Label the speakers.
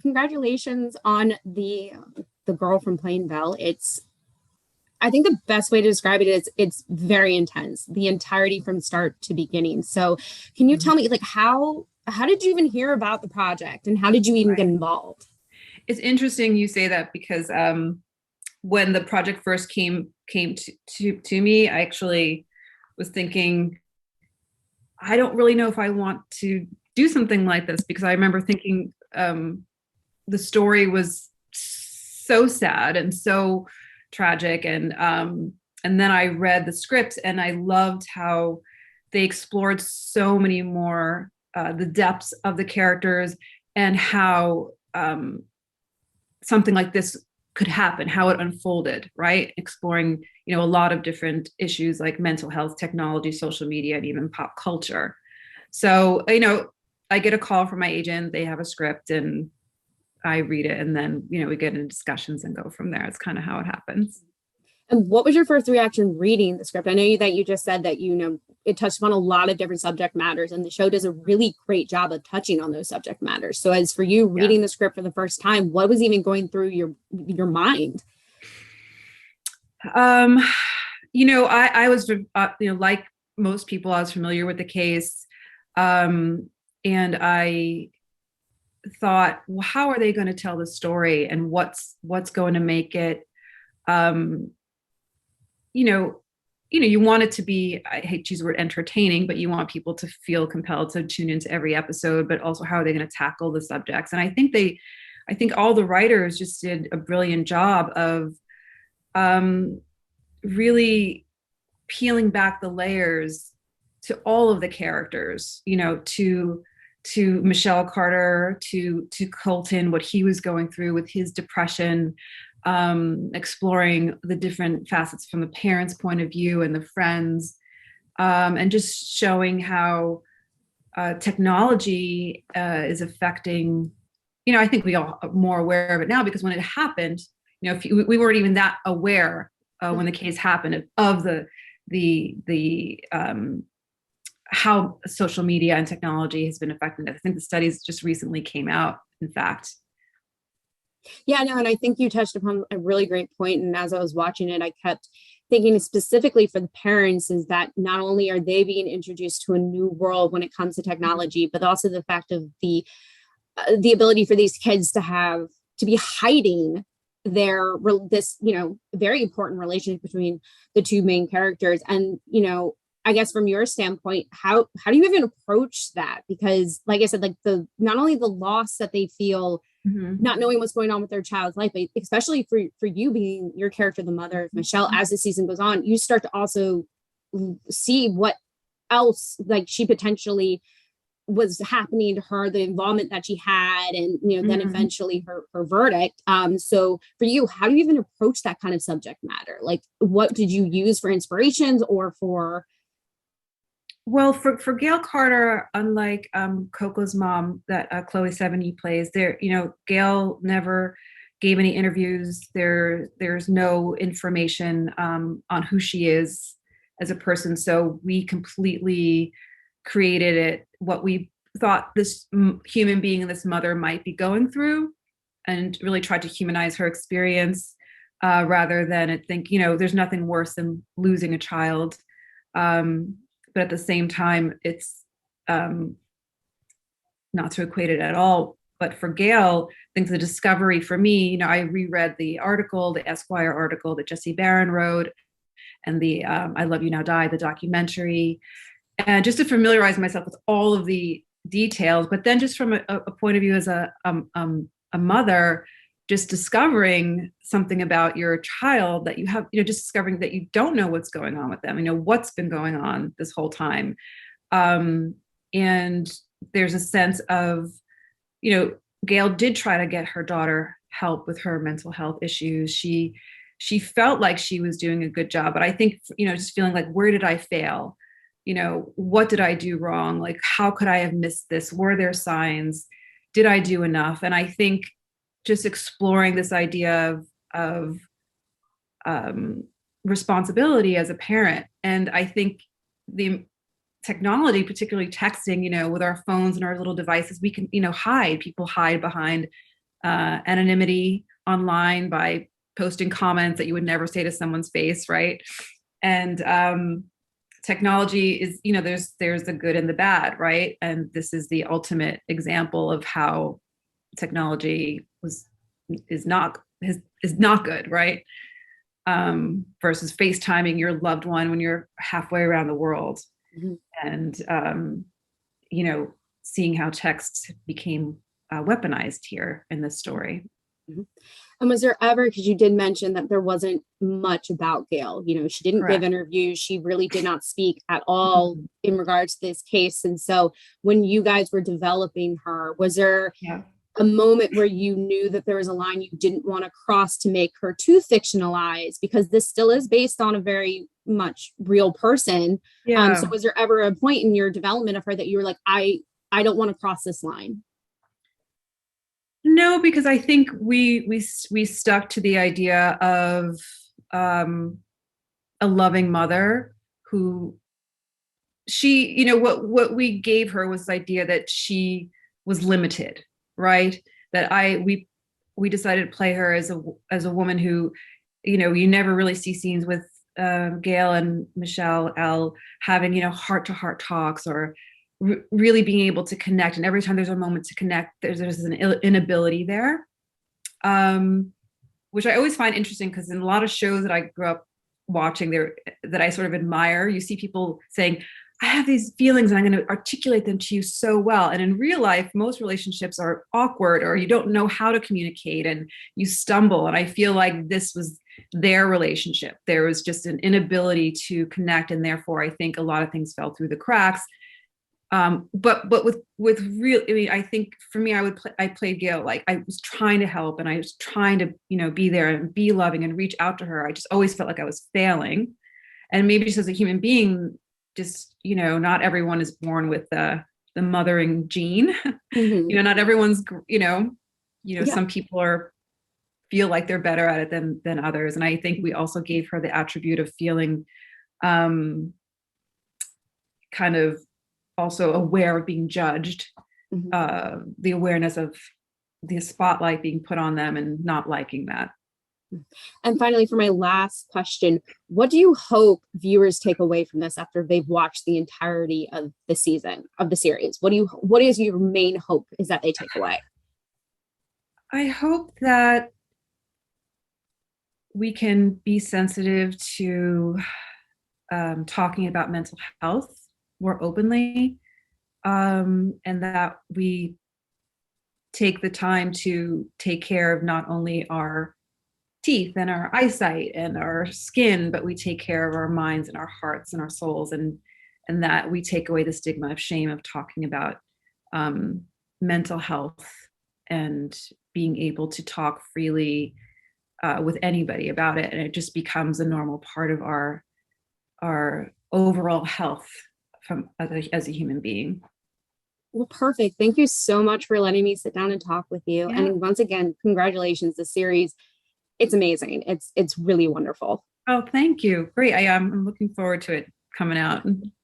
Speaker 1: congratulations on the Girl from Plainville. I think the best way to describe it is it's very intense, the entirety from start to beginning. So can you tell me like how did you even hear about the project and how did you even get involved?
Speaker 2: It's interesting you say that because when the project first came to me, I actually was thinking, I don't really know if I want to do something like this, because I remember thinking the story was so sad and so tragic, and then I read the script and I loved how they explored so many more the depths of the characters and how something like this could happen, how it unfolded, right? Exploring, a lot of different issues like mental health, technology, social media, and even pop culture. So, I get a call from my agent, they have a script and I read it, and then, we get into discussions and go from there. It's kind of how it happens.
Speaker 1: And what was your first reaction reading the script? I know that you just said that, it touched upon a lot of different subject matters, and the show does a really great job of touching on those subject matters. So as for you reading the script for the first time, what was even going through your mind?
Speaker 2: I was, like most people, I was familiar with the case. And I thought, well, how are they going to tell the story, and what's going to make it, you want it to be, I hate to use the word entertaining, but you want people to feel compelled to tune into every episode, but also how are they going to tackle the subjects? And I think all the writers just did a brilliant job of really peeling back the layers to all of the characters, to Michelle Carter, to Colton, what he was going through with his depression, exploring the different facets from the parents' point of view and the friends, and just showing how technology is affecting, I think we all are more aware of it now, because when it happened, we weren't even that aware when the case happened of the how social media and technology has been affecting it. I think the studies just recently came out, in fact.
Speaker 1: Yeah, no, and I think you touched upon a really great point. And as I was watching it, I kept thinking specifically for the parents is that not only are they being introduced to a new world when it comes to technology, but also the fact of the ability for these kids to be hiding this very important relationship between the two main characters. And I guess from your standpoint, how do you even approach that? Because like I said, like not only the loss that they feel, not knowing what's going on with their child's life, but especially for you being your character, the mother of Michelle, as the season goes on, you start to also see what else like she potentially was happening to her, the involvement that she had, and then eventually her verdict. So for you, how do you even approach that kind of subject matter? Like, what did you use for inspirations or for?
Speaker 2: Well, for Gail Carter, unlike Coco's mom that Chloe Sevigny plays, Gail never gave any interviews. There's no information on who she is as a person. So we completely created it, what we thought this human being, this mother, might be going through, and really tried to humanize her experience rather than think, there's nothing worse than losing a child. But at the same time, it's not to equate it at all. But for Gail, I think the discovery for me, I reread the article, the Esquire article that Jesse Barron wrote, and the I Love You Now Die, the documentary, and just to familiarize myself with all of the details. But then just from a point of view as a mother, just discovering something about your child that you have, just discovering that you don't know what's going on with them, what's been going on this whole time. And there's a sense of, Gail did try to get her daughter help with her mental health issues. She felt like she was doing a good job, but I think, just feeling like, where did I fail? What did I do wrong? Like, how could I have missed this? Were there signs? Did I do enough? And I think just exploring this idea of responsibility as a parent. And I think the technology, particularly texting, with our phones and our little devices, we can, people hide behind anonymity online by posting comments that you would never say to someone's face, right? And technology is, there's the good and the bad, right? And this is the ultimate example of how technology is not good, right? Versus FaceTiming your loved one when you're halfway around the world.
Speaker 1: Mhm.
Speaker 2: And seeing how text became weaponized here in this story.
Speaker 1: Mhm. And was there ever, because you did mention that there wasn't much about Gail, she didn't give
Speaker 2: Correct.
Speaker 1: interviews, she really did not speak at all in regards to this case. And so when you guys were developing her, was there
Speaker 2: Yeah.
Speaker 1: a moment where you knew that there was a line you didn't want to cross to make her too fictionalized, because this still is based on a very much real person? So
Speaker 2: Yeah.
Speaker 1: was there ever a point in your development of her that you were like, I don't want to cross this line?
Speaker 2: No, because I think we stuck to the idea of um, a loving mother who what we gave her was the idea that she was limited, right? That we decided to play her as a woman who, you never really see scenes with Gail and Michelle L having, heart to heart talks or really being able to connect. And every time there's a moment to connect, there's an inability there, which I always find interesting because in a lot of shows that I grew up watching there that I sort of admire, you see people saying, I have these feelings and I'm going to articulate them to you so well. And in real life, most relationships are awkward or you don't know how to communicate and you stumble. And I feel like this was their relationship. There was just an inability to connect. And therefore, I think a lot of things fell through the cracks. But with real, I mean, I think for me, I played Gail like I was trying to help and I was trying to, be there and be loving and reach out to her. I just always felt like I was failing. And maybe just as a human being, just, not everyone is born with the mothering gene.
Speaker 1: Mhm.
Speaker 2: Not everyone's,
Speaker 1: Yeah.
Speaker 2: some people feel like they're better at it than others. And I think we also gave her the attribute of feeling kind of also aware of being judged,
Speaker 1: Mhm.
Speaker 2: the awareness of the spotlight being put on them and not liking that.
Speaker 1: And finally, for my last question, what do you hope viewers take away from this after they've watched the entirety of the season of the series? What is your main hope is that they take away?
Speaker 2: I hope that we can be sensitive to talking about mental health more openly, and that we take the time to take care of not only our teeth and our eyesight and our skin, but we take care of our minds and our hearts and our souls, and that we take away the stigma of shame of talking about um, mental health and being able to talk freely with anybody about it, and it just becomes a normal part of our overall health from as a human being.
Speaker 1: Well, perfect. Thank you so much for letting me sit down and talk with you.
Speaker 2: Yeah.
Speaker 1: And once again, congratulations. The series, it's amazing. It's really wonderful.
Speaker 2: Oh, thank you. Great. I'm looking forward to it coming out.